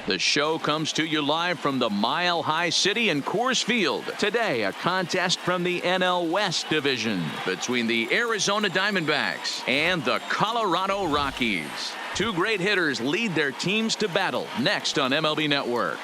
The show comes to you live from the Mile High City in Coors Field. Today, a contest from the NL West Division between the Arizona Diamondbacks and the Colorado Rockies. Two great hitters lead their teams to battle next on MLB Network.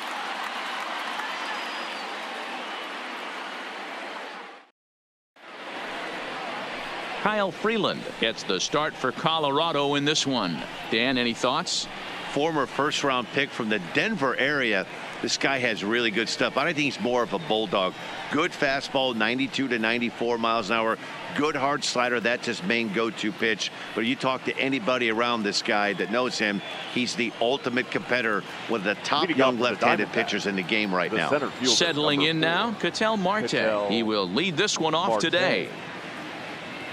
Kyle Freeland gets the start for Colorado in this one. Dan, any thoughts? Former first-round pick from the Denver area. This guy has really good stuff. I think he's more of a bulldog. Good fastball, 92 to 94 miles an hour. Good hard slider. That's his main go-to pitch. But you talk to anybody around this guy that knows him, he's the ultimate competitor, one of the top young left-handed pitchers in the game right now. Settling in now, Ketel Marte. He will lead this one off today.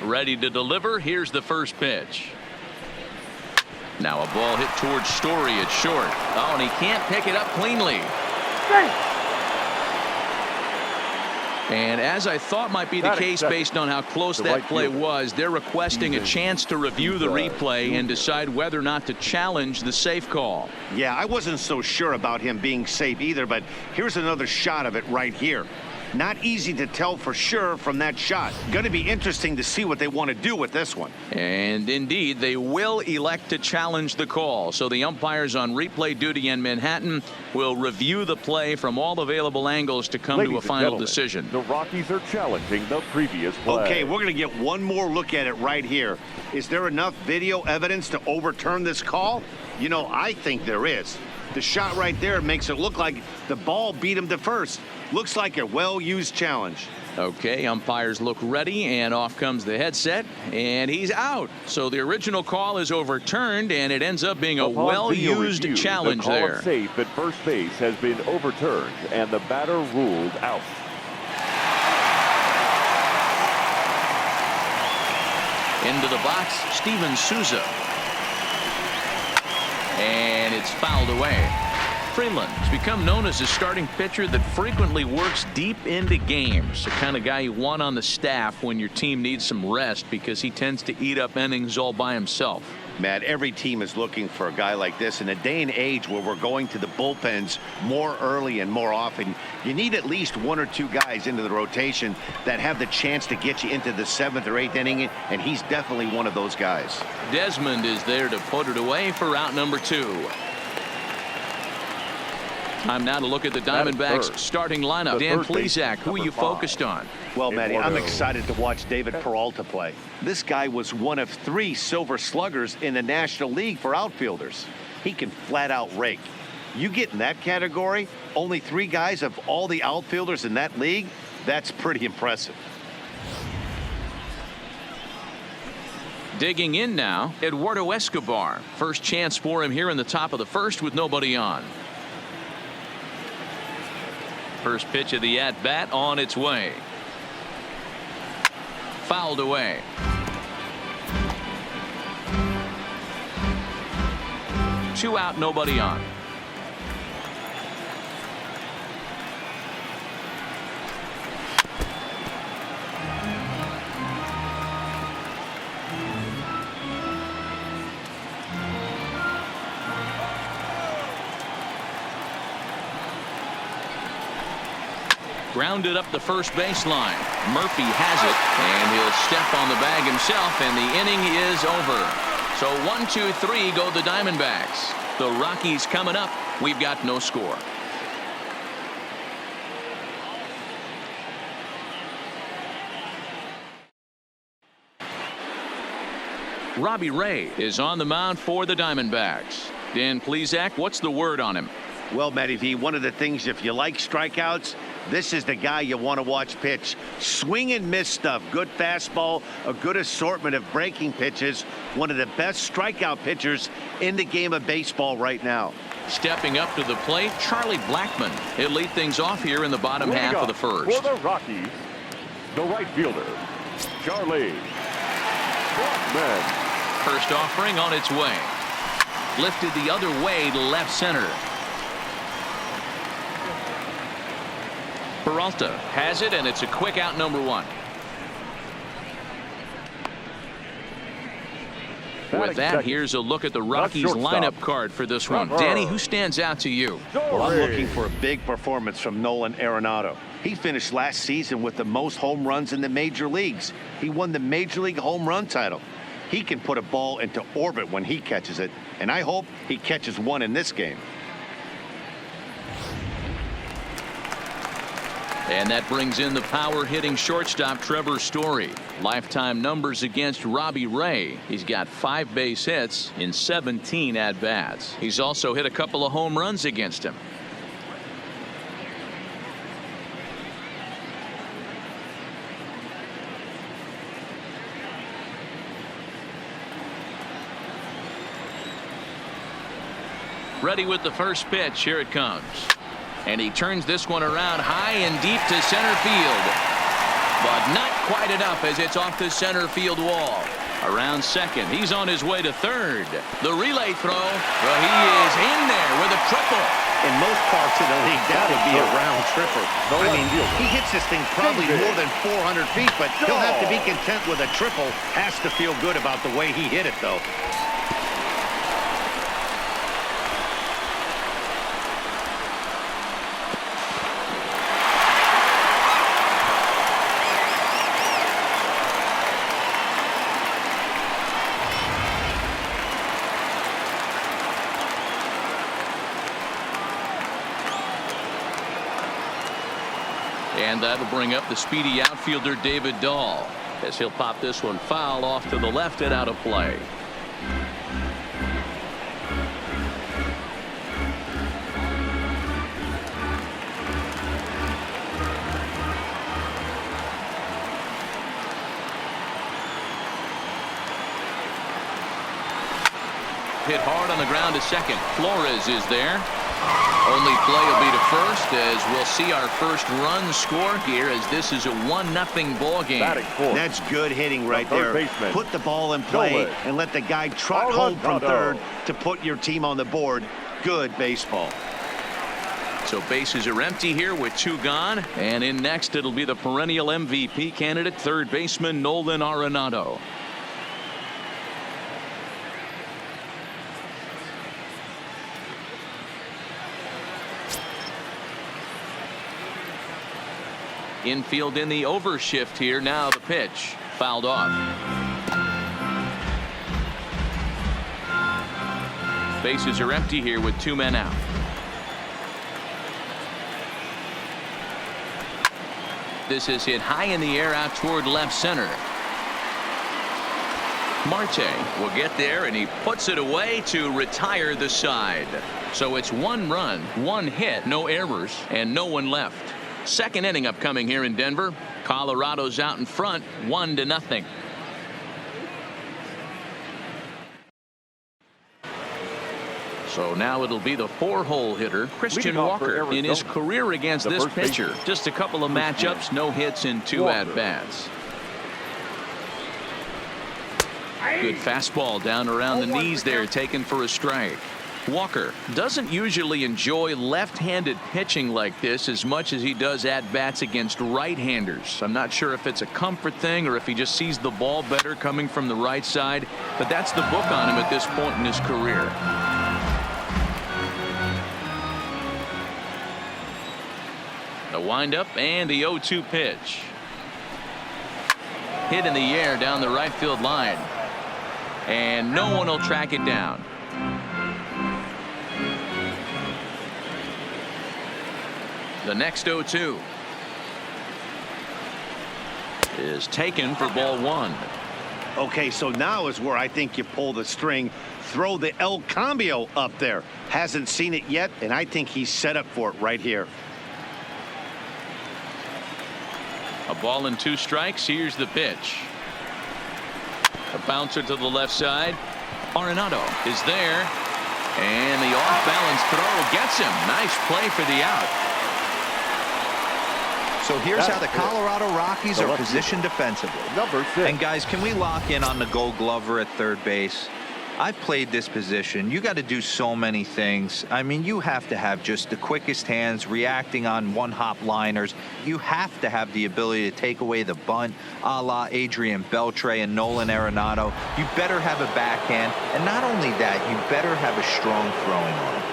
Ready to deliver. Here's the first pitch. Now a ball hit towards Story at short. Oh, and he can't pick it up cleanly. And as I thought might be the case based on how close that play was, they're requesting a chance to review the replay and decide whether or not to challenge the safe call. Yeah, I wasn't so sure about him being safe either, but here's another shot of it right here. Not easy to tell for sure from that shot. Going to be interesting to see what they want to do with this one. And indeed, they will elect to challenge the call. So the umpires on replay duty in Manhattan will review the play from all available angles to come to a final decision. The Rockies are challenging the previous play. Okay, we're going to get one more look at it right here. Is there enough video evidence to overturn this call? You know, I think there is. The shot right there makes it look like the ball beat him to first. Looks like a well-used challenge. Okay, umpires look ready, and off comes the headset, and he's out. So the original call is overturned, and it ends up being a well-used challenge there. The call safe at first base has been overturned, and the batter ruled out. Into the box, Steven Souza. And it's fouled away. Freeland has become known as a starting pitcher that frequently works deep into games. The kind of guy you want on the staff when your team needs some rest because he tends to eat up innings all by himself. Matt, every team is looking for a guy like this. In a day and age where we're going to the bullpens more early and more often, you need at least one or two guys into the rotation that have the chance to get you into the 7th or 8th inning, and he's definitely one of those guys. Desmond is there to put it away for out number 2. Time now to look at the Diamondbacks starting lineup. Dan Plesac, who are you focused on? Well, Matty, I'm excited to watch David Peralta play. This guy was one of 3 Silver Sluggers in the National League for outfielders. He can flat out rake. You get in that category, only 3 guys of all the outfielders in that league, that's pretty impressive. Digging in now, Eduardo Escobar. First chance for him here in the top of the first with nobody on. First pitch of the at-bat on its way. Fouled away. Two out, nobody on. Grounded up the first baseline. Murphy has it, and he'll step on the bag himself, and the inning is over. So 1-2-3 go the Diamondbacks. The Rockies coming up. We've got no score. Robbie Ray is on the mound for the Diamondbacks. Dan Plesac, what's the word on him? Well, Matty V, one of the things, if you like strikeouts, this is the guy you want to watch pitch. Swing and miss stuff. Good fastball, a good assortment of breaking pitches. One of the best strikeout pitchers in the game of baseball right now. Stepping up to the plate, Charlie Blackmon. He'll lead things off here in the bottom half of the first. For the Rockies, the right fielder, Charlie Blackmon. First offering on its way. Lifted the other way to left center. Peralta has it, and it's a quick out, number 1. With that, here's a look at the Rockies lineup card for this one. Danny, who stands out to you? Well, I'm looking for a big performance from Nolan Arenado. He finished last season with the most home runs in the major leagues. He won the Major League home run title. He can put a ball into orbit when he catches it, and I hope he catches one in this game. And that brings in the power-hitting shortstop Trevor Story. Lifetime numbers against Robbie Ray. He's got 5 base hits in 17 at-bats. He's also hit a couple of home runs against him. Ready with the first pitch. Here it comes. And he turns this one around high and deep to center field. But not quite enough as it's off the center field wall. Around second. He's on his way to third. The relay throw. Well, he is in there with a triple. In most parts of the league, that would be a round tripper. I mean, he hits this thing probably more than 400 feet, but he'll have to be content with a triple. Has to feel good about the way he hit it, though. And that'll bring up the speedy outfielder David Dahl as he'll pop this one foul off to the left and out of play. Hit hard on the ground to second. Flores is there. Only play will be to first as we'll see our first run score here as this is a 1-0 ball game. That's good hitting right there. Put the ball in play and let the guy trot home from third to put your team on the board. Good baseball. So bases are empty here with 2 gone. And in next it'll be the perennial MVP candidate, third baseman Nolan Arenado. Infield in the overshift here. Now the pitch fouled off. Bases are empty here with 2 men out. This is hit high in the air out toward left center. Marte will get there and he puts it away to retire the side. So it's 1 run, 1 hit, no errors, and no one left. Second inning upcoming here in Denver. Colorado's out in front 1-0. So now it'll be the 4-hole hitter Christian Walker in his career against this pitcher. Just a couple of matchups, no hits in 2 at-bats. Good fastball down around the knees there, taken for a strike. Walker doesn't usually enjoy left-handed pitching like this as much as he does at-bats against right-handers. I'm not sure if it's a comfort thing or if he just sees the ball better coming from the right side, but that's the book on him at this point in his career. The windup and the 0-2 pitch. Hit in the air down the right field line. And no one will track it down. The next 0-2 is taken for ball 1. Okay, so now is where I think you pull the string. Throw the El Cambio up there. Hasn't seen it yet, and I think he's set up for it right here. A ball and 2 strikes. Here's the pitch. A bouncer to the left side. Arenado is there. And the off-balance throw gets him. Nice play for the out. So here's how the Colorado Rockies are positioned defensively. Number 6. And guys, can we lock in on the Gold Glover at third base? I've played this position. You got to do so many things. I mean, you have to have just the quickest hands, reacting on one-hop liners. You have to have the ability to take away the bunt, a la Adrian Beltre and Nolan Arenado. You better have a backhand, and not only that, you better have a strong throwing arm.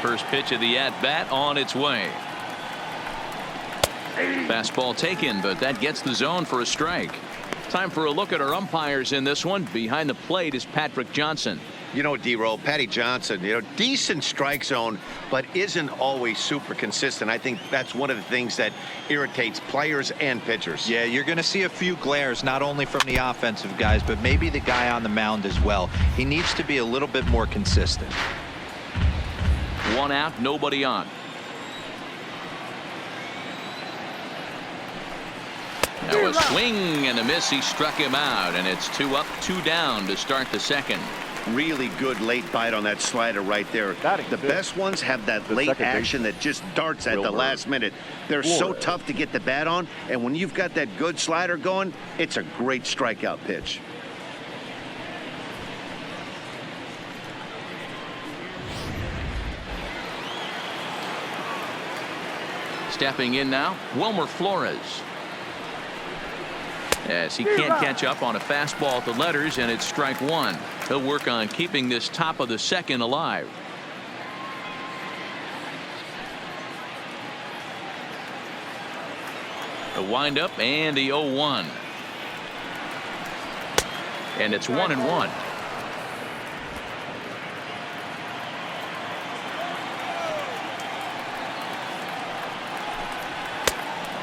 First pitch of the at-bat on its way. Fastball taken, but that gets the zone for a strike. Time for a look at our umpires in this one. Behind the plate is Patrick Johnson. You know, D-Roll, Patty Johnson, decent strike zone, but isn't always super consistent. I think that's one of the things that irritates players and pitchers. Yeah, you're going to see a few glares, not only from the offensive guys, but maybe the guy on the mound as well. He needs to be a little bit more consistent. One out, nobody on. Now a swing and a miss. He struck him out, and it's 2 up, 2 down to start the second. Really good late bite on that slider right there. The best ones have that late action that just darts at the last minute. They're so tough to get the bat on, and when you've got that good slider going, it's a great strikeout pitch. Stepping in now, Wilmer Flores. As he can't catch up on a fastball at the letters, and it's strike one. He'll work on keeping this top of the second alive. The windup and the 0-1. And it's 1-1.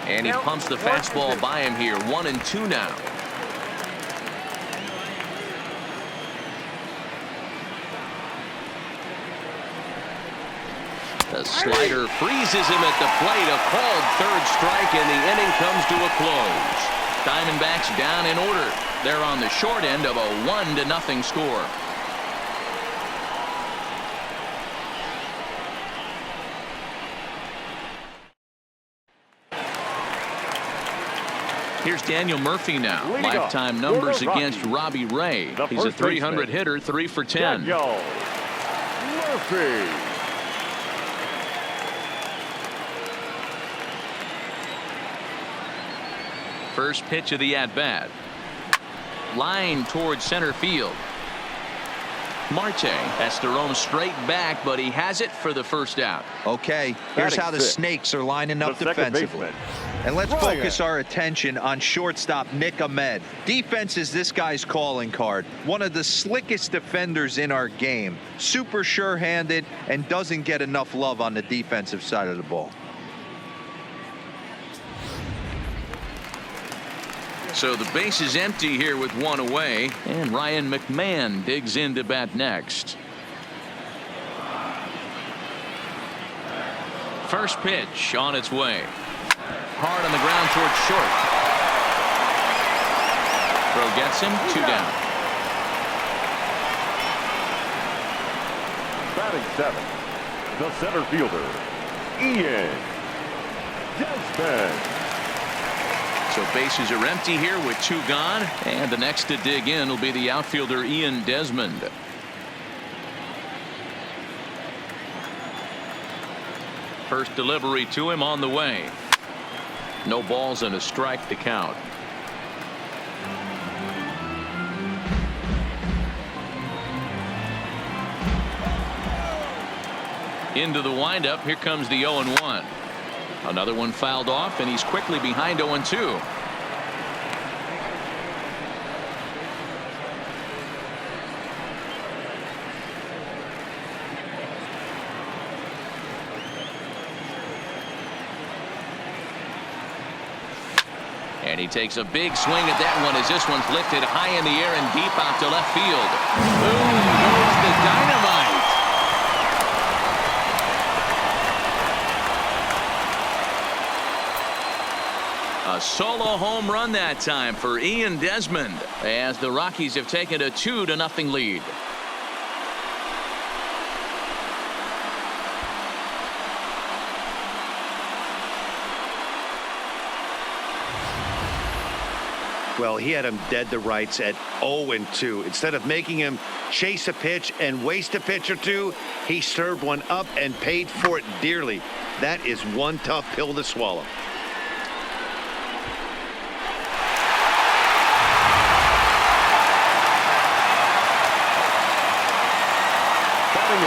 And he pumps the fastball by him here. 1-2 now. The slider freezes him at the plate. A called third strike, and the inning comes to a close. Diamondbacks down in order. They're on the short end of a 1-0 score. Here's Daniel Murphy now. Lifetime numbers against Robbie Ray. He's a 300 hitter, 3 for 10. Daniel Murphy. First pitch of the at-bat. Line towards center field. Marte has to roam straight back, but he has it for the first out. Okay, here's how the Snakes are lining up defensively. And let's focus our attention on shortstop Nick Ahmed. Defense is this guy's calling card. One of the slickest defenders in our game. Super sure-handed and doesn't get enough love on the defensive side of the ball. So the base is empty here with 1 away, and Ryan McMahon digs in to bat next. First pitch on its way. Hard on the ground towards short. Throw gets him, 2 down. Batting 7, the center fielder, Ian Desmond. So bases are empty here with 2 gone, and the next to dig in will be the outfielder Ian Desmond. First delivery to him on the way. No balls and a strike to count. Into the windup. Here comes the 0-1. Another one fouled off, and he's quickly behind 0-2. And he takes a big swing at that one as this one's lifted high in the air and deep out to left field. Boom goes the dynamite. A solo home run that time for Ian Desmond as the Rockies have taken a 2-0 lead. Well, he had him dead to rights at 0-2. Instead of making him chase a pitch and waste a pitch or two, he served one up and paid for it dearly. That is one tough pill to swallow.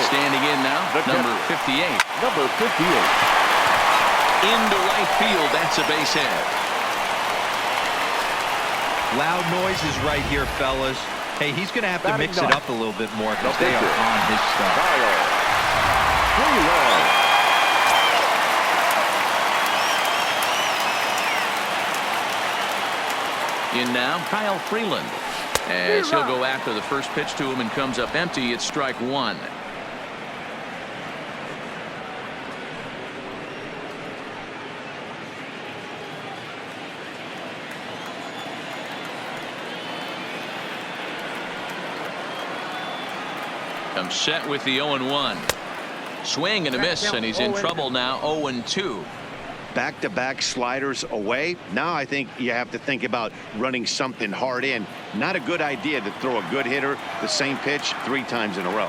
Standing in now, number 58. Number 58. Into right field, that's a base hit. Loud noises right here, fellas. Hey, he's going to have to mix it up a little bit more because they are on his stuff. In now, Kyle Freeland. As he'll go after the first pitch to him and comes up empty, it's strike one. Comes set with the 0-1. Swing and a miss, and he's in trouble now. 0-2. Back-to-back sliders away. Now I think you have to think about running something hard in. Not a good idea to throw a good hitter the same pitch 3 times in a row.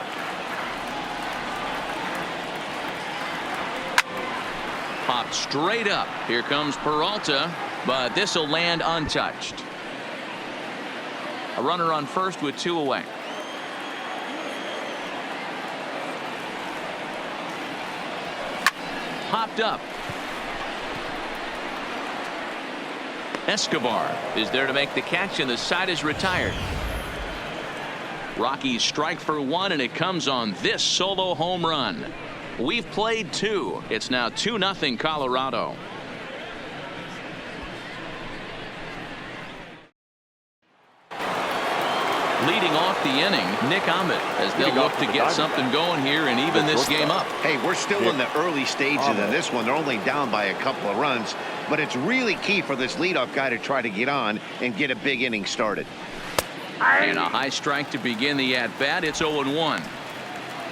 Popped straight up. Here comes Peralta, but this will land untouched. A runner on first with 2 away. Popped up. Escobar is there to make the catch, and the side is retired. Rockies strike for 1, and it comes on this solo home run. We've played 2. It's now 2-0 Colorado. Leading off the inning, Nick Ahmed, as they'll look to get something going here and even this game up. Hey, we're still in the early stages of this one. They're only down by a couple of runs, but it's really key for this leadoff guy to try to get on and get a big inning started. And a high strike to begin the at-bat. It's 0-1.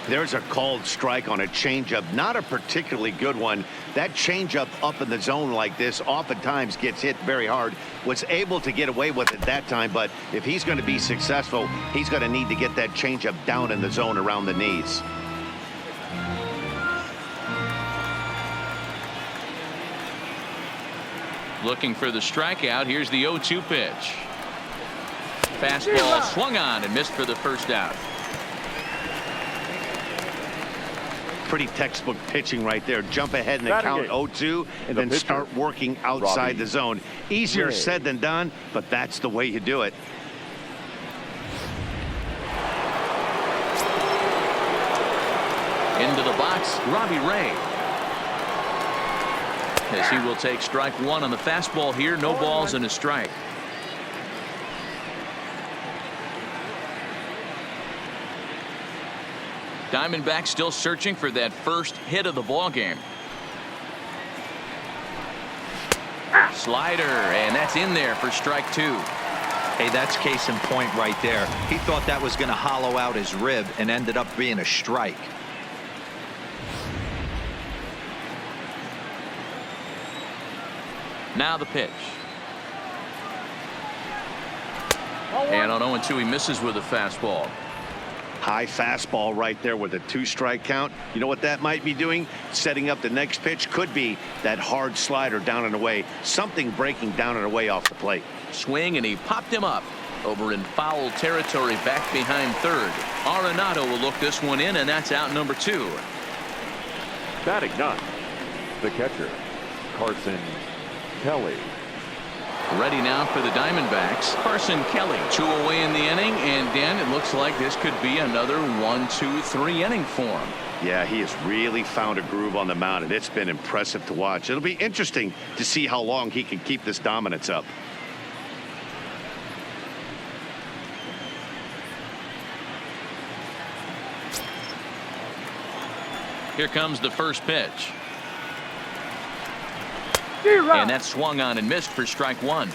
There's a called strike on a changeup, not a particularly good one. That changeup up in the zone like this oftentimes gets hit very hard. Was able to get away with it that time, but if he's going to be successful, he's going to need to get that changeup down in the zone around the knees. Looking for the strikeout. Here's the 0-2 pitch. Fastball swung on and missed for the first out. Pretty textbook pitching right there. Jump ahead in the count 0-2 and then start working outside the zone. Easier said than done, but that's the way you do it. Into the box, Robbie Ray. As he will take strike 1 on the fastball here. No balls and a strike. Diamondbacks still searching for that first hit of the ball game. Slider, and that's in there for strike 2. Hey, that's case in point right there. He thought that was going to hollow out his rib and ended up being a strike. Now the pitch. And on 0-2 he misses with a fastball. High fastball right there with a 2-strike count. You know what that might be doing? Setting up the next pitch. Could be that hard slider down and away. Something breaking down and away off the plate. Swing, and he popped him up over in foul territory back behind third. Arenado will look this one in, and that's out number 2. Batting 9, the catcher, Carson Kelly. Ready now for the Diamondbacks. Carson Kelly, 2 away in the inning, and Dan, it looks like this could be another 1-2-3 inning for him. Yeah, he has really found a groove on the mound, and it's been impressive to watch. It'll be interesting to see how long he can keep this dominance up. Here comes the first pitch. And that swung on and missed for strike 1.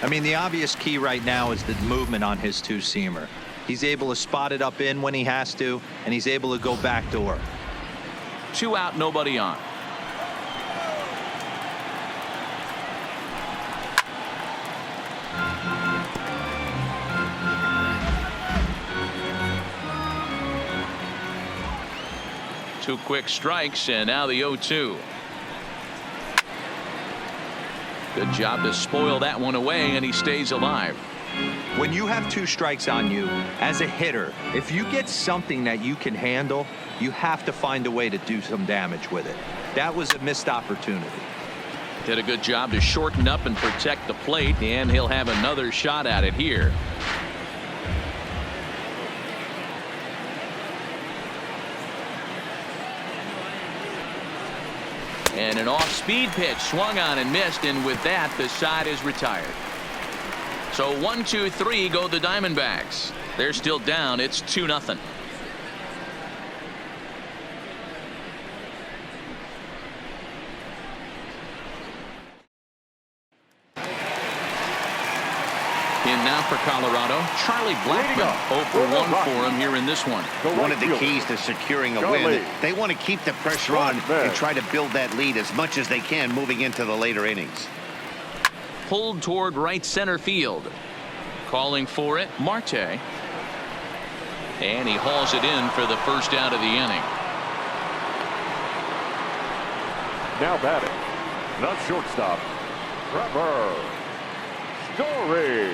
I mean, the obvious key right now is the movement on his 2-seamer. He's able to spot it up in when he has to, and he's able to go backdoor. 2 out, nobody on. 2 quick strikes, and now the 0-2. Good job to spoil that one away, and he stays alive. When you have 2 strikes on you as a hitter, if you get something that you can handle, you have to find a way to do some damage with it. That was a missed opportunity. Did a good job to shorten up and protect the plate, and he'll have another shot at it here. And an off-speed pitch swung on and missed, and with that, the side is retired. So 1-2-3 go the Diamondbacks. They're still down. It's 2-0. In now for Colorado, Charlie Blackmon. 0 for 1 for him here in this one. One of the keys to securing a win, they want to keep the pressure on and try to build that lead as much as they can moving into the later innings. Pulled toward right center field. Calling for it, Marte. And he hauls it in for the first out of the inning. Now batting, the shortstop, Trevor Story.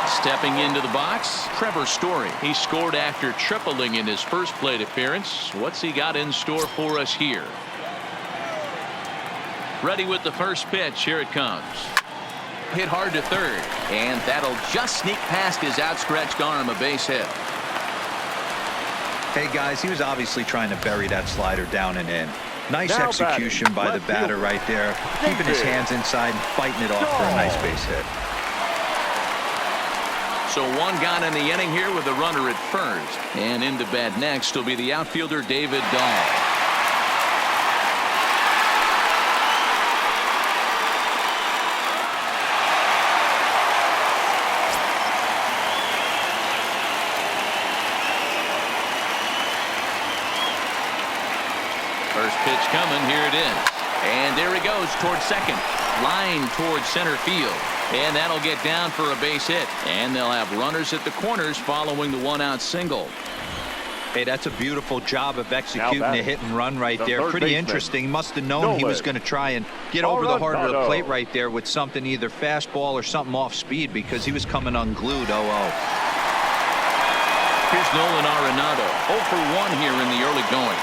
Stepping into the box, Trevor Story. He scored after tripling in his first plate appearance. What's he got in store for us here? Ready with the first pitch. Here it comes. Hit hard to third, and that'll just sneak past his outstretched arm. A base hit. Hey guys, he was obviously trying to bury that slider down and in. Nice Now execution by the left batter fielder, right there, keeping his hands inside and fighting it off for a nice base hit. So 1 gone in the inning here with a runner at first, and into bat next will be the outfielder David Dahl. First pitch coming. Here it is. And there he goes towards second. Line towards center field. And that'll get down for a base hit. And they'll have runners at the corners following the 1-out single. Hey, that's a beautiful job of executing a hit and run right there. Pretty baseman, interesting. Must have known he was going to try and get over the heart of the plate right there with something, either fastball or something off speed, because he was coming unglued. 0-0. Here's Nolan Arenado. 0 for 1 here in the early going.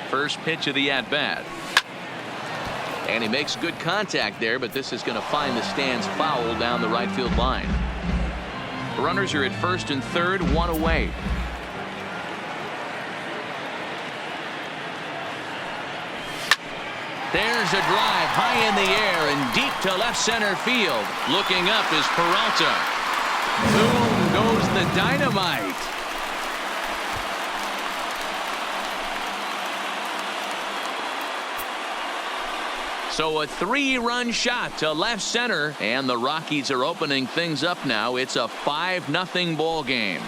First pitch of the at-bat. And he makes good contact there, but this is going to find the stands foul down the right field line. Runners are at first and third, 1 away. There's a drive high in the air and deep to left center field. Looking up is Peralta. Boom goes the dynamite. So a 3-run shot to left center, and the Rockies are opening things up now. It's a 5-0 ball game.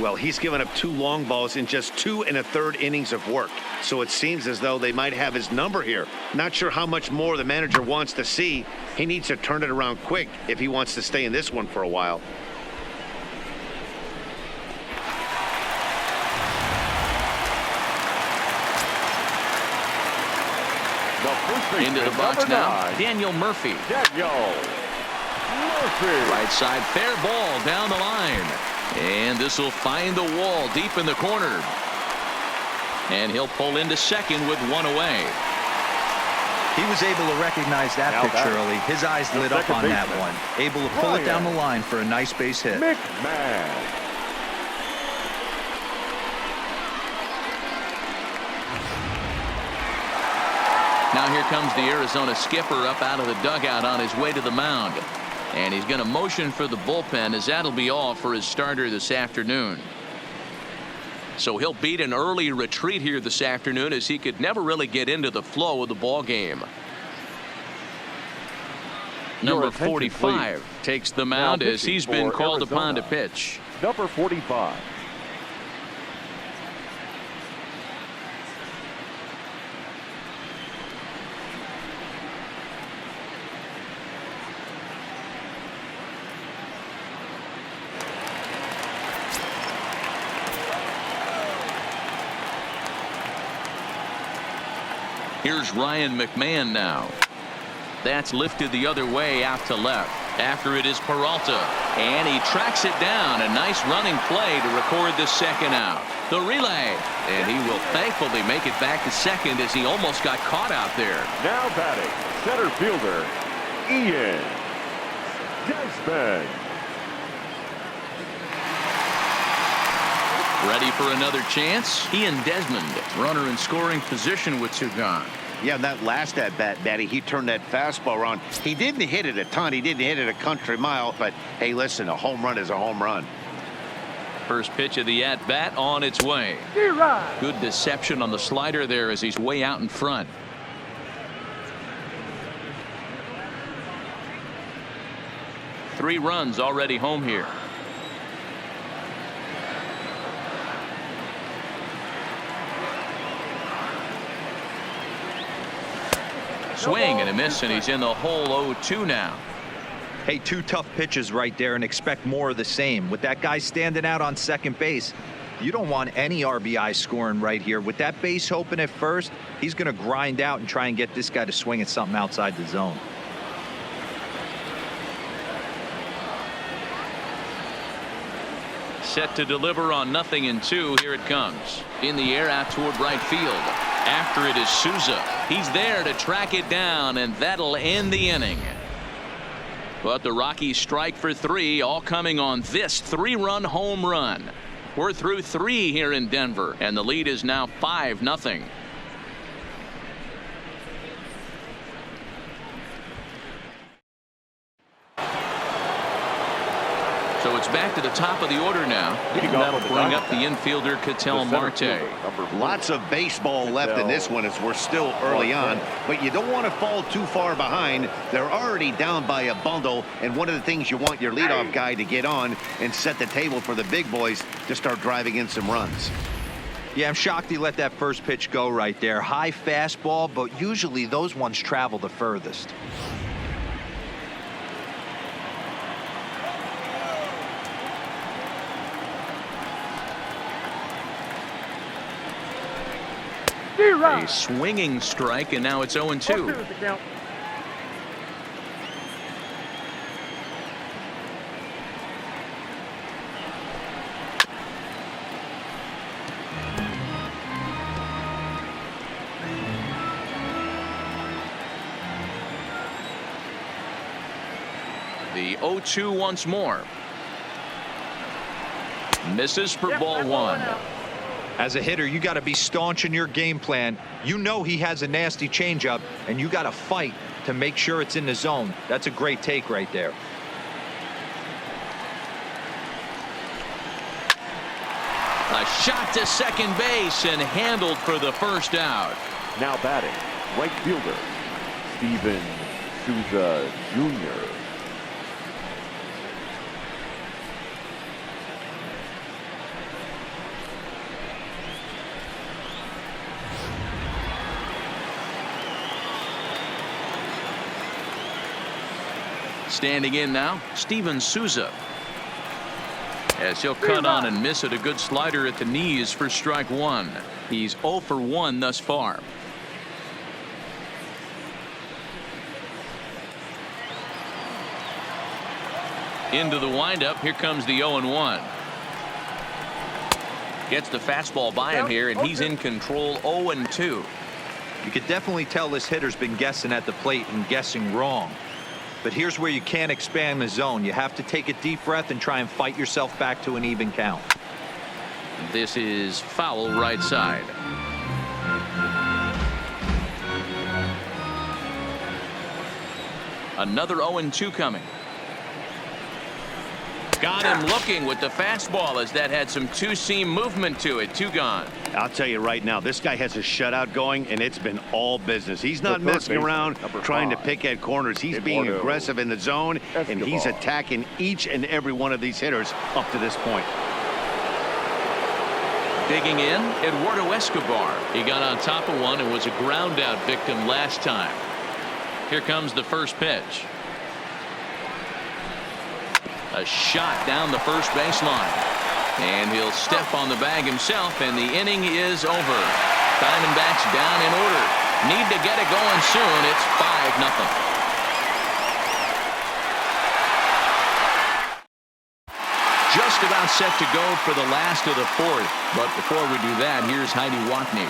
Well, he's given up 2 long balls in just 2 1/3 innings of work. So it seems as though they might have his number here. Not sure how much more the manager wants to see. He needs to turn it around quick if he wants to stay in this one for a while. Into the box now, Daniel Murphy. Right side, fair ball down the line. And this will find the wall deep in the corner. And he'll pull into second with 1 away. He was able to recognize that pitch early. His eyes lit up on that one. Able to pull it down the line for a nice base hit. Now here comes the Arizona skipper up out of the dugout on his way to the mound. And he's going to motion for the bullpen, as that'll be all for his starter this afternoon. So he'll beat an early retreat here this afternoon, as he could never really get into the flow of the ball game. Number 45 takes the mound as he's been called upon to pitch. Number 45. Here's Ryan McMahon now. That's lifted the other way out to left. After it is Peralta, and he tracks it down. A nice running play to record the second out. The relay, and he will thankfully make it back to second, as he almost got caught out there. Now batting, center fielder Ian Desmond. Ready for another chance? Ian Desmond, runner in scoring position with two gone. Yeah, that last at bat, Batty, he turned that fastball around. He didn't hit it a ton. He didn't hit it a country mile. But, hey, listen, a home run is a home run. First pitch of the at-bat on its way. Good deception on the slider there as he's way out in front. Three runs already home here. Swing and a miss, and he's in the hole 0-2 now. Hey, two tough pitches right there, and expect more of the same. With that guy standing out on second base, you don't want any RBI scoring right here. With that base open at first, he's going to grind out and try and get this guy to swing at something outside the zone. Set to deliver on 0-2. Here it comes. In the air out toward right field. After it is Souza. He's there to track it down, and that'll end the inning. But the Rockies strike for three, all coming on this three-run home run. We're through three here in Denver, and the lead is now 5-0. So it's back to the top of the order now. And that'll bring up the infielder, Ketel Marte. Lots of baseball left in this one as we're still early on, but you don't want to fall too far behind. They're already down by a bundle, and one of the things you want your leadoff guy to get on and set the table for the big boys to start driving in some runs. Yeah, I'm shocked he let that first pitch go right there. High fastball, but usually those ones travel the furthest. A swinging strike, and now it's 0-2. The 0-2 once more. Misses for ball one. As a hitter, you got to be staunch in your game plan. You know he has a nasty changeup, and you got to fight to make sure it's in the zone. That's a great take right there. A shot to second base and handled for the first out. Now batting, right fielder Steven Souza Jr. Standing in now, Steven Souza. As he'll cut on and miss it, a good slider at the knees for strike one. He's 0 for 1 thus far. Into the windup. Here comes the 0-1. Gets the fastball by him here, and he's in control. 0-2. You could definitely tell this hitter's been guessing at the plate and guessing wrong. But here's where you can't expand the zone. You have to take a deep breath and try and fight yourself back to an even count. This is foul right side. Another 0-2 coming. Got him looking with the fastball as that had some two-seam movement to it. 2 gone. I'll tell you right now, this guy has a shutout going, and it's been all business. He's not messing around trying to pick at corners. He's being aggressive in the zone, and he's attacking each and every one of these hitters up to this point. Digging in, Eduardo Escobar. He got on top of one and was a ground-out victim last time. Here comes the first pitch. A shot down the first baseline. And he'll step on the bag himself, and the inning is over. Diamondbacks down in order. Need to get it going soon. It's 5-0. Just about set to go for the last of the 4th. But before we do that, here's Heidi Watney.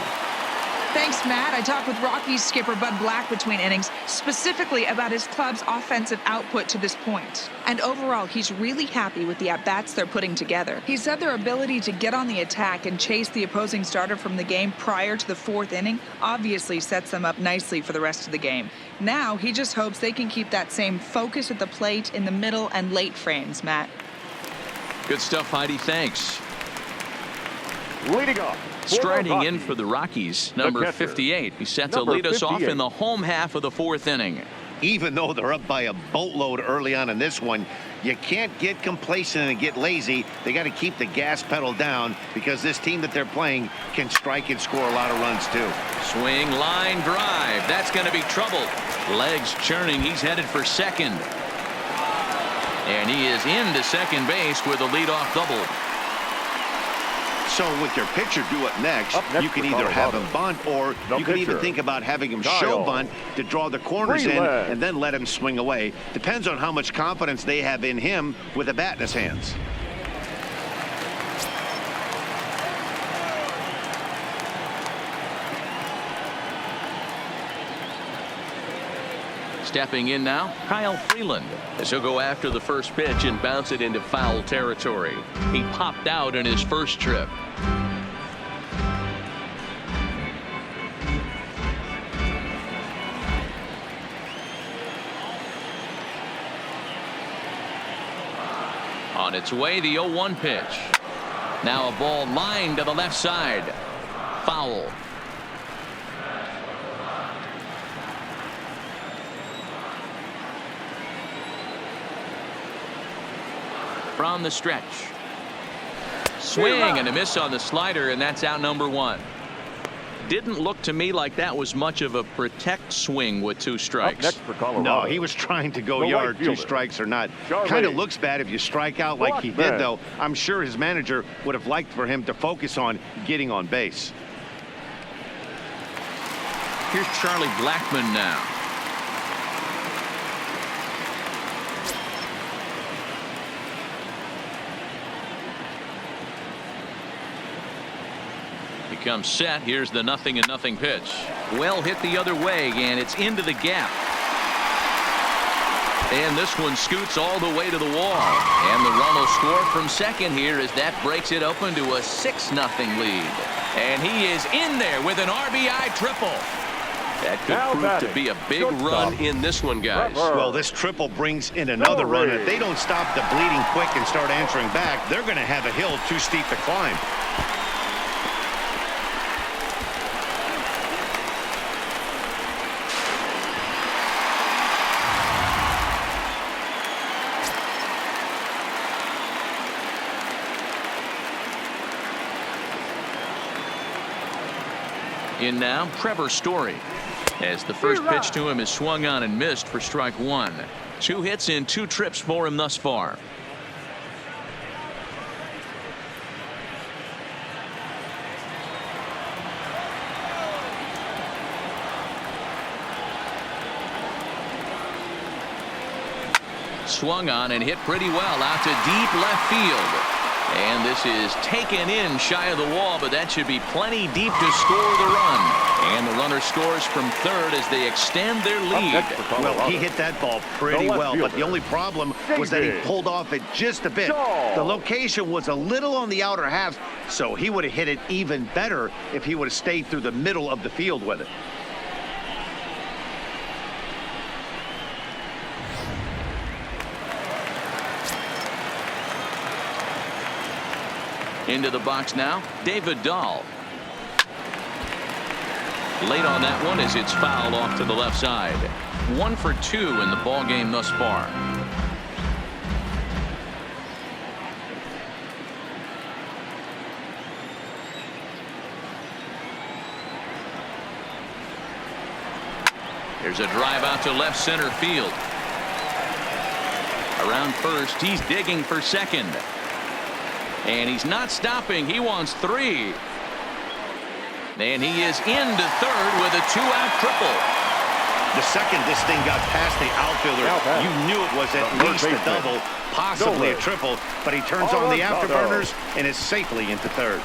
Thanks, Matt. I talked with Rockies skipper Bud Black between innings, specifically about his club's offensive output to this point. And overall, he's really happy with the at-bats they're putting together. He said their ability to get on the attack and chase the opposing starter from the game prior to the 4th inning obviously sets them up nicely for the rest of the game. Now, he just hopes they can keep that same focus at the plate in the middle and late frames, Matt. Good stuff, Heidi. Thanks. Leading off. Striding in for the Rockies, number 58. He's set to lead us off in the home half of the 4th inning. Even though they're up by a boatload early on in this one, you can't get complacent and get lazy. They got to keep the gas pedal down because this team that they're playing can strike and score a lot of runs too. Swing, line drive. That's going to be trouble. Legs churning. He's headed for second. And he is into second base with a leadoff double. So with your pitcher do it next, you can either have him bunt or you can even think about having him show bunt to draw the corners in and then let him swing away. Depends on how much confidence they have in him with a bat in his hands. Stepping in now, Kyle Freeland, as he'll go after the first pitch and bounce it into foul territory. He popped out in his first trip. On its way, the 0-1 pitch. Now a ball lined to the left side. Foul. From the stretch. Swing and a miss on the slider, and that's out number 1. Didn't look to me like that was much of a protect swing with 2 strikes. Next for Colorado. No, he was trying to go yard, 2 strikes or not. Kind of looks bad if you strike out like he did, though. I'm sure his manager would have liked for him to focus on getting on base. Here's Charlie Blackmon now. Comes set. Here's the 0-0 pitch. Well hit the other way, and it's into the gap. And this one scoots all the way to the wall. And the run will score from second here as that breaks it open to a 6-0 lead. And he is in there with an RBI triple. That could prove to be a big run in this one, guys. Well, this triple brings in another run. If they don't stop the bleeding quick and start answering back, they're going to have a hill too steep to climb. In now, Trevor Story, as the first pitch to him is swung on and missed for strike 1. 2 hits in 2 trips for him thus far. Swung on and hit pretty well out to deep left field. And this is taken in shy of the wall, but that should be plenty deep to score the run. And the runner scores from third as they extend their lead. Well, he hit that ball pretty well, but the only problem was that he pulled off it just a bit. The location was a little on the outer half, so he would have hit it even better if he would have stayed through the middle of the field with it. Into the box now, David Dahl. Late on that one as it's fouled off to the left side. 1 for 2 in the ball game thus far. There's a drive out to left center field. Around first, he's digging for second. And he's not stopping. He wants 3. And he is into third with a 2-out triple. The second this thing got past the outfielder, you knew it was at least a double, possibly a triple, but he turns on the afterburners and is safely into third.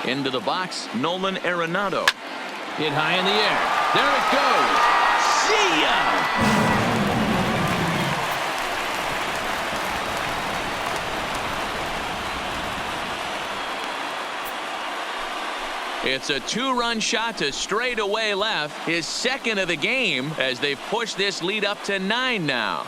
Into the box, Nolan Arenado. Hit high in the air. There it goes. See ya! It's a 2-run shot to straightaway left, his second of the game, as they've pushed this lead up to 9 now.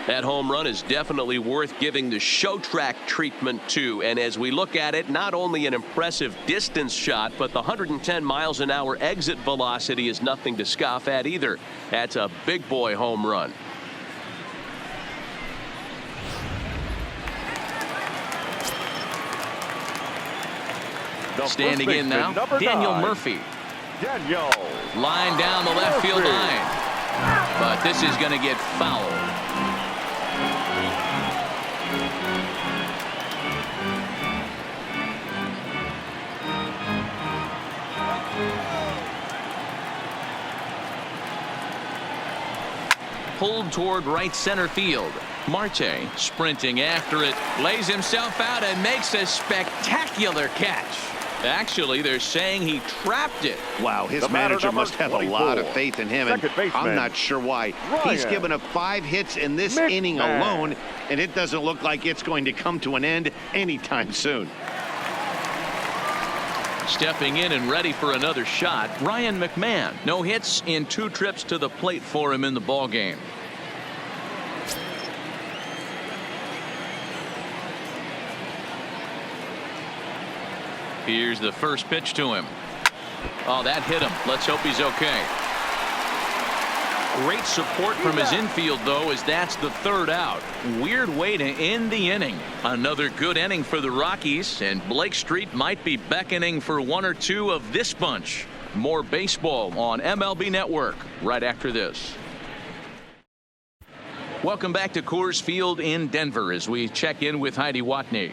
That home run is definitely worth giving the show track treatment to. And as we look at it, not only an impressive distance shot, but the 110 miles an hour exit velocity is nothing to scoff at either. That's a big boy home run. Standing in now, Daniel Murphy. Daniel. Line down the left field line. But this is going to get fouled. Pulled toward right center field. Marte sprinting after it, lays himself out and makes a spectacular catch. Actually, they're saying he trapped it. Wow, his manager must have a lot of faith in him, and I'm not sure why. He's given up 5 hits in this inning alone, and it doesn't look like it's going to come to an end anytime soon. Stepping in and ready for another shot, Ryan McMahon. No hits in 2 trips to the plate for him in the ball game. Here's the first pitch to him. Oh, that hit him. Let's hope he's okay. Great support from his infield, though, as that's the 3rd out. Weird way to end the inning. Another good inning for the Rockies, and Blake Street might be beckoning for 1 or 2 of this bunch. More baseball on MLB Network right after this. Welcome back to Coors Field in Denver as we check in with Heidi Watney.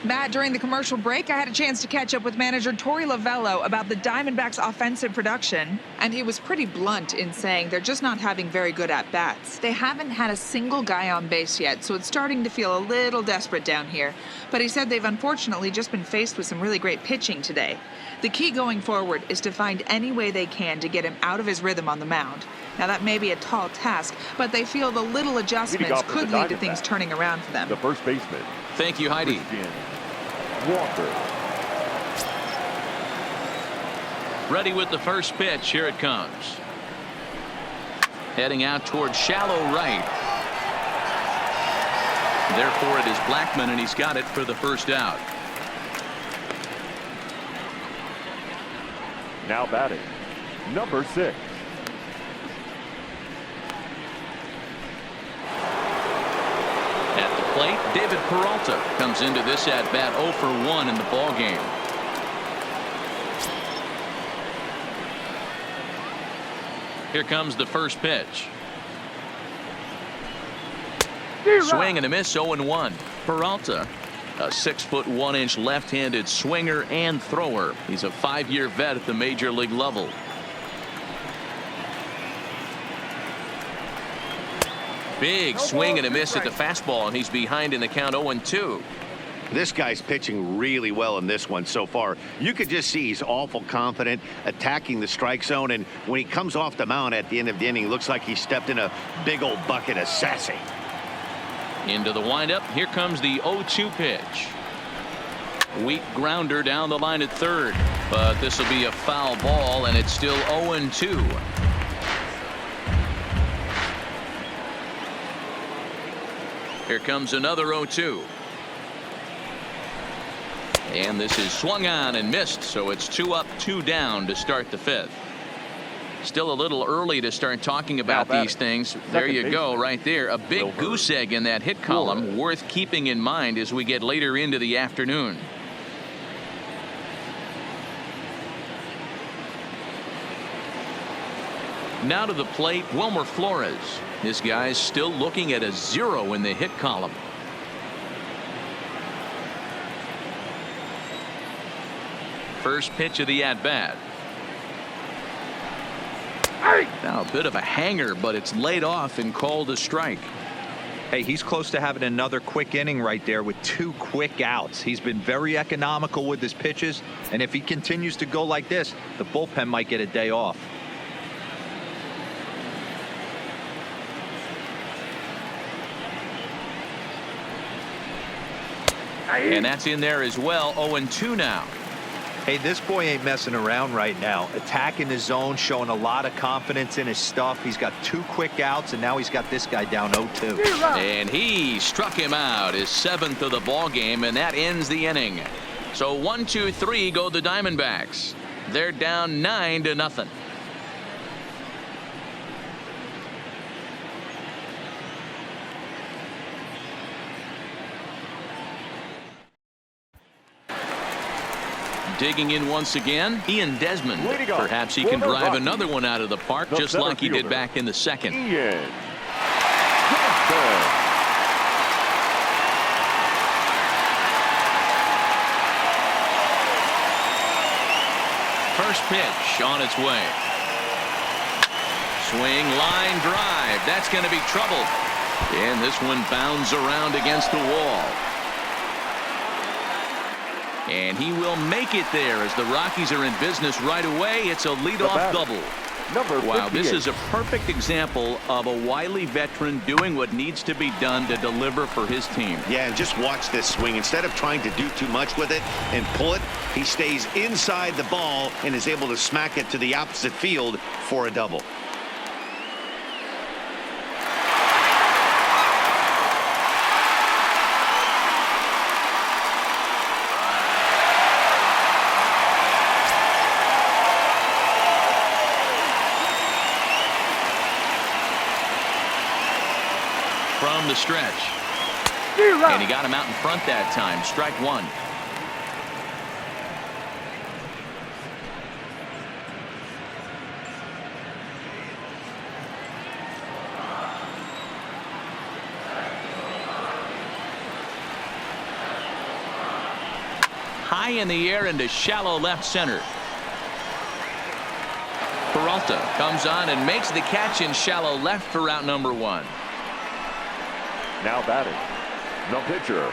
Matt, during the commercial break, I had a chance to catch up with manager Torey Lovello about the Diamondbacks' offensive production, and he was pretty blunt in saying they're just not having very good at-bats. They haven't had a single guy on base yet, so it's starting to feel a little desperate down here. But he said they've unfortunately just been faced with some really great pitching today. The key going forward is to find any way they can to get him out of his rhythm on the mound. Now, that may be a tall task, but they feel the little adjustments could lead to things turning around for them. The first baseman. Thank you, Heidi. Walker. Ready with the first pitch. Here it comes. Heading out towards shallow right. Therefore, it is Blackman, and he's got it for the first out. Now batting, number 6. At the plate, David Peralta comes into this at bat 0 for 1 in the ball game. Here comes the first pitch. Swing and a miss, 0-1. Peralta, a 6'1" left-handed swinger and thrower. He's a 5-year vet at the major league level. Big swing and a miss at the fastball, and he's behind in the count 0-2. This guy's pitching really well in this one so far. You could just see he's awful confident attacking the strike zone, and when he comes off the mound at the end of the inning, looks like he stepped in a big old bucket of sassy. Into the windup. Here comes the 0-2 pitch. Weak grounder down the line at third, but this will be a foul ball, and it's still 0-2. Here comes another 0-2. And this is swung on and missed, so it's 2 up, 2 down to start the fifth. Still a little early to start talking about these things. There you go, right there. A big goose egg in that hit column, worth keeping in mind as we get later into the afternoon. Now to the plate, Wilmer Flores. This guy's still looking at a 0 in the hit column. First pitch of the at-bat. Now a bit of a hanger, but it's laid off and called a strike. Hey, he's close to having another quick inning right there with 2 quick outs. He's been very economical with his pitches, and if he continues to go like this, the bullpen might get a day off. And that's in there as well. 0-2 now. Hey, this boy ain't messing around right now. Attacking the zone, showing a lot of confidence in his stuff. He's got 2 quick outs, and now he's got this guy down 0-2. And he struck him out, his 7th of the ball game, and that ends the inning. So 1-2-3 go the Diamondbacks. They're down 9-0. Digging in once again, Ian Desmond. Perhaps he can drive another one out of the park, just like he did back in the second. First pitch on its way. Swing, line drive. That's going to be trouble. And this one bounds around against the wall. And he will make it there as the Rockies are in business right away. It's a leadoff double. Wow, this is a perfect example of a wily veteran doing what needs to be done to deliver for his team. Yeah, and just watch this swing. Instead of trying to do too much with it and pull it, he stays inside the ball and is able to smack it to the opposite field for a double. From the stretch. And he got him out in front that time. Strike 1. High in the air into shallow left center. Peralta comes on and makes the catch in shallow left for out number 1. Now batting, the pitcher,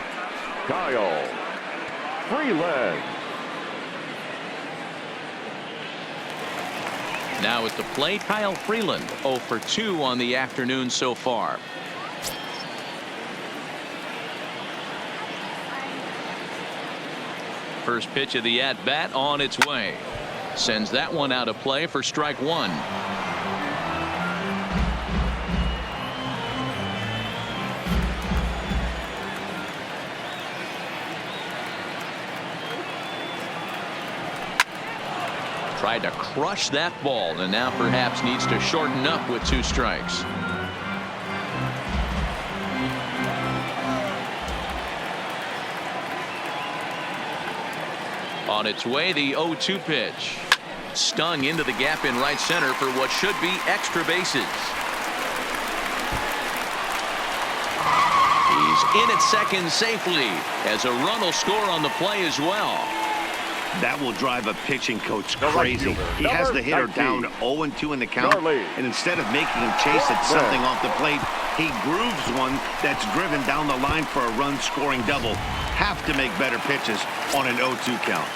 Kyle Freeland. Now at the plate, Kyle Freeland, 0 for 2 on the afternoon so far. First pitch of the at-bat on its way. Sends that one out of play for strike 1. Tried to crush that ball and now perhaps needs to shorten up with 2 strikes. On its way, the 0-2 pitch. Stung into the gap in right center for what should be extra bases. He's in at second safely as a run will score on the play as well. That will drive a pitching coach crazy. He has the hitter down 0-2 in the count, and instead of making him chase at something off the plate, he grooves one that's driven down the line for a run-scoring double. Have to make better pitches on an 0-2 count.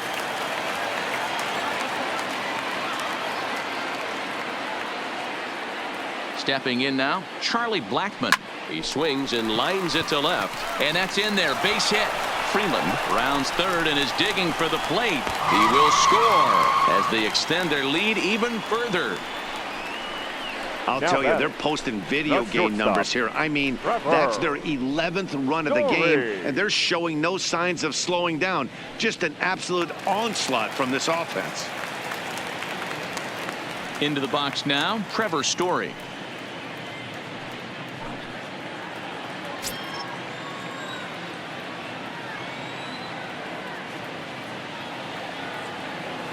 Stepping in now, Charlie Blackmon. He swings and lines it to left. And that's in there. Base hit. Freeland rounds third and is digging for the plate. He will score as they extend their lead even further. I'll tell you, they're posting video game numbers here. I mean, that's their 11th run of the game, and they're showing no signs of slowing down. Just an absolute onslaught from this offense. Into the box now, Trevor Story.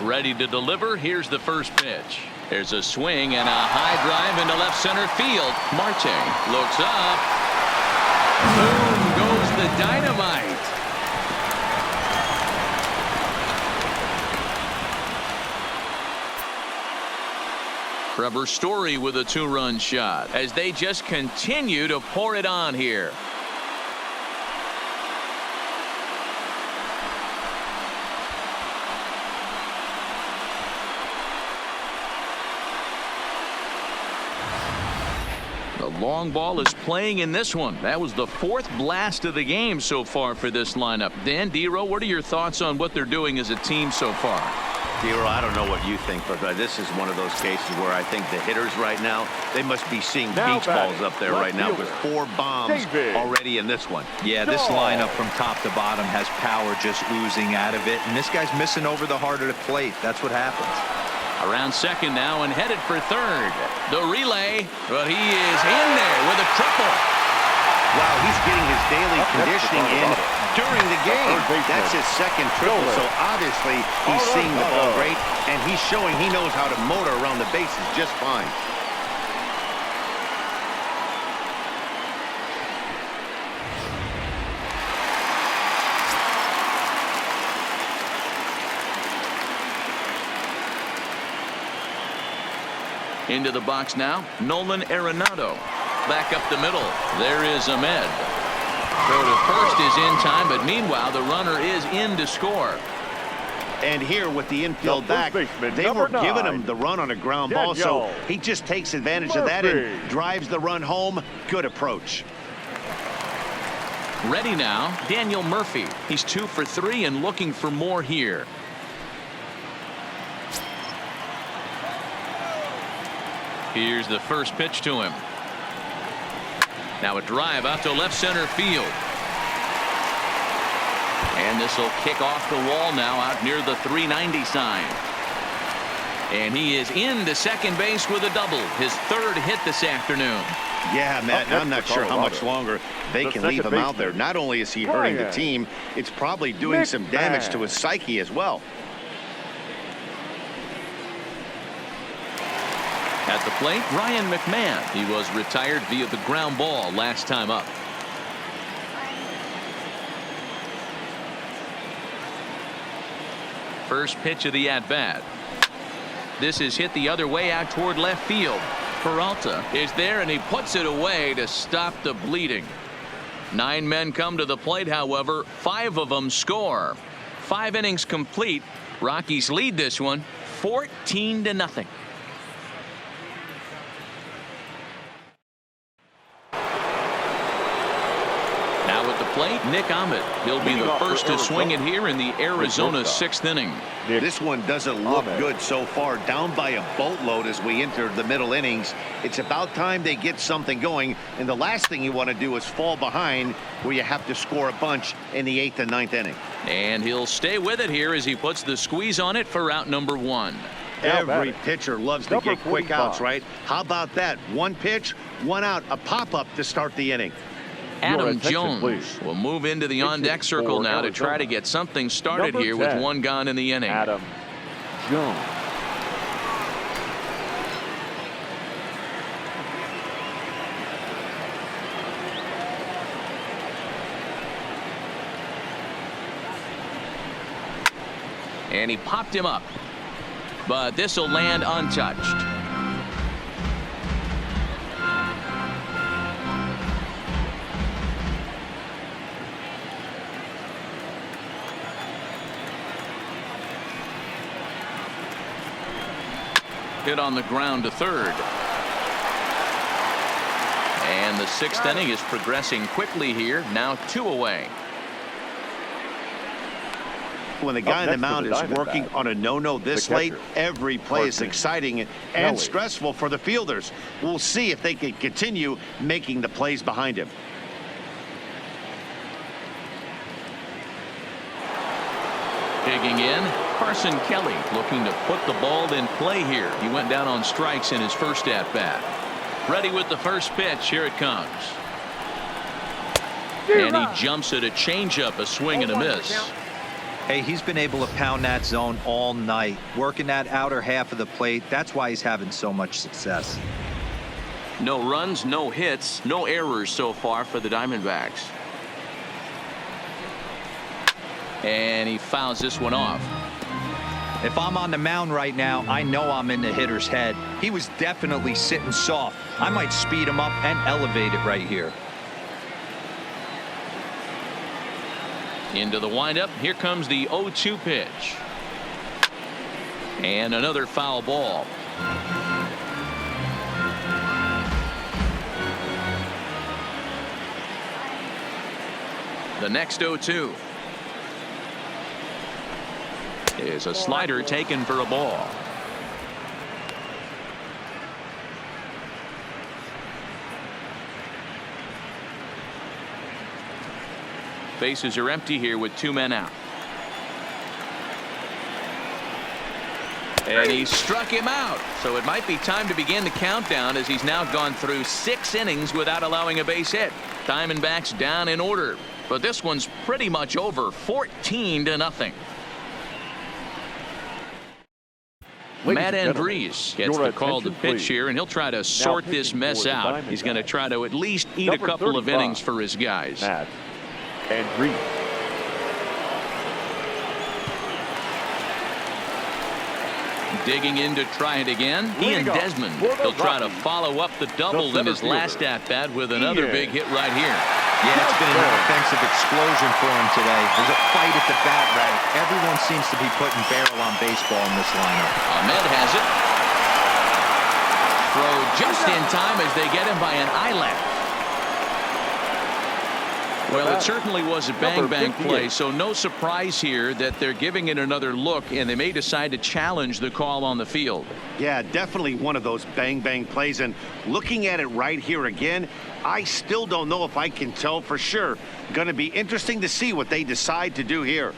Ready to deliver. Here's the first pitch. There's a swing and a high drive into left center field. Marte looks up. Boom goes the dynamite. Trevor Story with a two-run shot as they just continue to pour it on here. The long ball is playing in this one. That was the fourth blast of the game so far for this lineup. Dan, Dero, what are your thoughts on what they're doing as a team so far? Dero, I don't know what you think, but this is one of those cases where I think the hitters right now, they must be seeing beach balls up there right now with 4 bombs already in this one. Yeah, this lineup from top to bottom has power just oozing out of it, and this guy's missing over the heart of the plate. That's what happens. Around second now and headed for third. The relay, but he is in there with a triple. Wow, he's getting his daily conditioning in during the game. That's his second triple, so obviously he's seeing the ball great, and he's showing he knows how to motor around the bases just fine. Into the box now, Nolan Arenado. Back up the middle. There is Ahmed. Throw to first is in time, but meanwhile the runner is in to score. And here with the infield back, they were giving him the run on a ground ball, so he just takes advantage of that and drives the run home. Good approach. Ready now, Daniel Murphy. He's 2 for 3 and looking for more here. Here's the first pitch to him. Now a drive out to left center field. And this will kick off the wall now out near the 390 sign. And he is into second base with a double. His third hit this afternoon. Yeah, Matt, I'm not sure how much longer they can leave him out there. Not only is he hurting the team, it's probably doing some damage to his psyche as well. At the plate, Ryan McMahon. He was retired via the ground ball last time up. First pitch of the at-bat. This is hit the other way out toward left field. Peralta is there and he puts it away to stop the bleeding. 9 men come to the plate, however, 5 of them score. 5 innings complete. Rockies lead this one 14-0. Now at the plate, Nick Ahmed. He'll be the first to swing it here in the Arizona 6th inning. This one doesn't look good so far. Down by a boatload as we enter the middle innings. It's about time they get something going, and the last thing you want to do is fall behind where you have to score a bunch in the 8th and 9th inning. And he'll stay with it here as he puts the squeeze on it for out number 1. Every pitcher loves to get quick outs, right? How about that? 1 pitch, 1 out, a pop-up to start the inning. Adam Jones will move into the on-deck circle now to try to get something started here with 1 gone in the inning. Adam Jones. And he popped him up, but this will land untouched. Hit on the ground to third. And the 6th inning is progressing quickly here. Now 2 away. When the guy on the mound is working on a no-no this late, every play is exciting and stressful for the fielders. We'll see if they can continue making the plays behind him. Digging in, Carson Kelly looking to put the ball in play here. He went down on strikes in his first at-bat. Ready with the first pitch. Here it comes. And he jumps at a changeup, a swing and a miss. Hey, he's been able to pound that zone all night, working that outer half of the plate. That's why he's having so much success. No runs, no hits, no errors so far for the Diamondbacks. And he fouls this one off. If I'm on the mound right now, I know I'm in the hitter's head. He was definitely sitting soft. I might speed him up and elevate it right here. Into the windup. Here comes the 0-2 pitch. And another foul ball. The next 0-2 is a slider taken for a ball. Bases are empty here with 2 men out. And he struck him out. So it might be time to begin the countdown as he's now gone through 6 innings without allowing a base hit. Diamondbacks down in order. But this one's pretty much over, 14-0. Matt Andrees gets the call to pitch here, and he'll try to sort this mess out. He's going to try to at least eat a couple of innings for his guys. Matt Andrees. Digging in to try it again. He and Desmond. He'll try to follow up the double in his last at-bat with another big hit right here. Yeah, it's been an offensive explosion for him today. There's a fight at the bat rack. Everyone seems to be putting barrel on baseball in this lineup. Ahmed has it. Throw just in time as they get him by an eyelash. Well, it certainly was a bang-bang play, so no surprise here that they're giving it another look, and they may decide to challenge the call on the field. Yeah, definitely one of those bang-bang plays, and looking at it right here again, I still don't know if I can tell for sure. Going to be interesting to see what they decide to do here.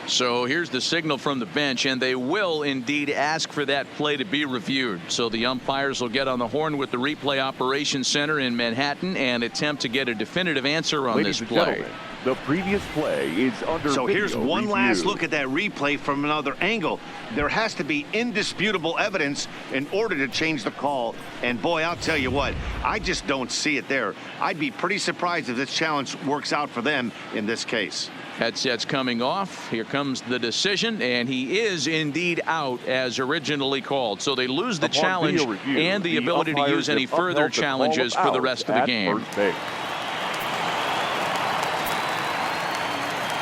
So here's the signal from the bench, and they will indeed ask for that play to be reviewed. So the umpires will get on the horn with the replay operations center in Manhattan and attempt to get a definitive answer on this play. The previous play is under So here's one review. last look at that replay from another angle. There has to be indisputable evidence in order to change the call. And boy, I'll tell you what, I just don't see it there. I'd be pretty surprised if this challenge works out for them in this case. Headset's coming off. Here comes the decision, and he is indeed out as originally called. So they lose the challenge and the ability to use any further challenges for the rest of the game.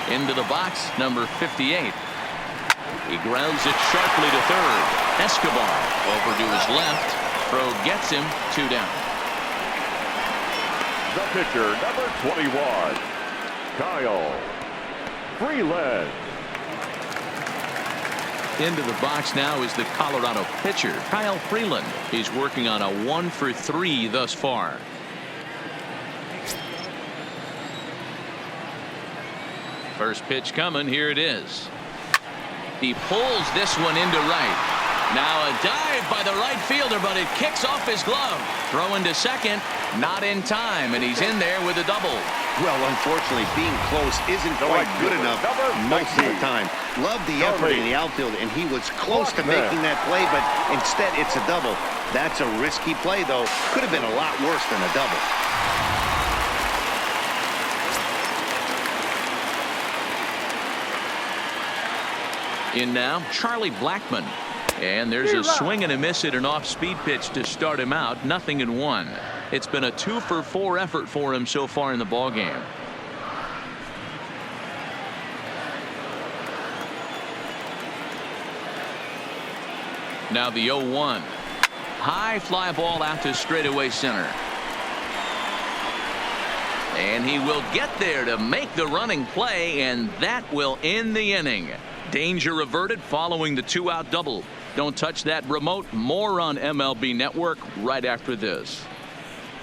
Into the box, number 58. He grounds it sharply to third. Escobar over to his left. Throw gets him, 2 down. The pitcher, number 21, Kyle Freeland. Into the box now is the Colorado pitcher, Kyle Freeland. He's working on a 1-for-3 thus far. First pitch coming. Here it is. He pulls this one into right. Now a dive by the right fielder, but it kicks off his glove. Throwing to second, not in time, and he's in there with a double. Well, unfortunately, being close isn't quite good enough most of the time. Love the effort in the outfield, and he was close to making that play, but instead it's a double. That's a risky play, though. Could have been a lot worse than a double. In now, Charlie Blackmon. And there's a swing and a miss at an off-speed pitch to start him out. 0-1. It's been a 2-for-4 effort for him so far in the ballgame. Now the 0-1. High fly ball out to straightaway center. And he will get there to make the running play, and that will end the inning. Danger averted following the 2-out double. Don't touch that remote. More on MLB Network right after this.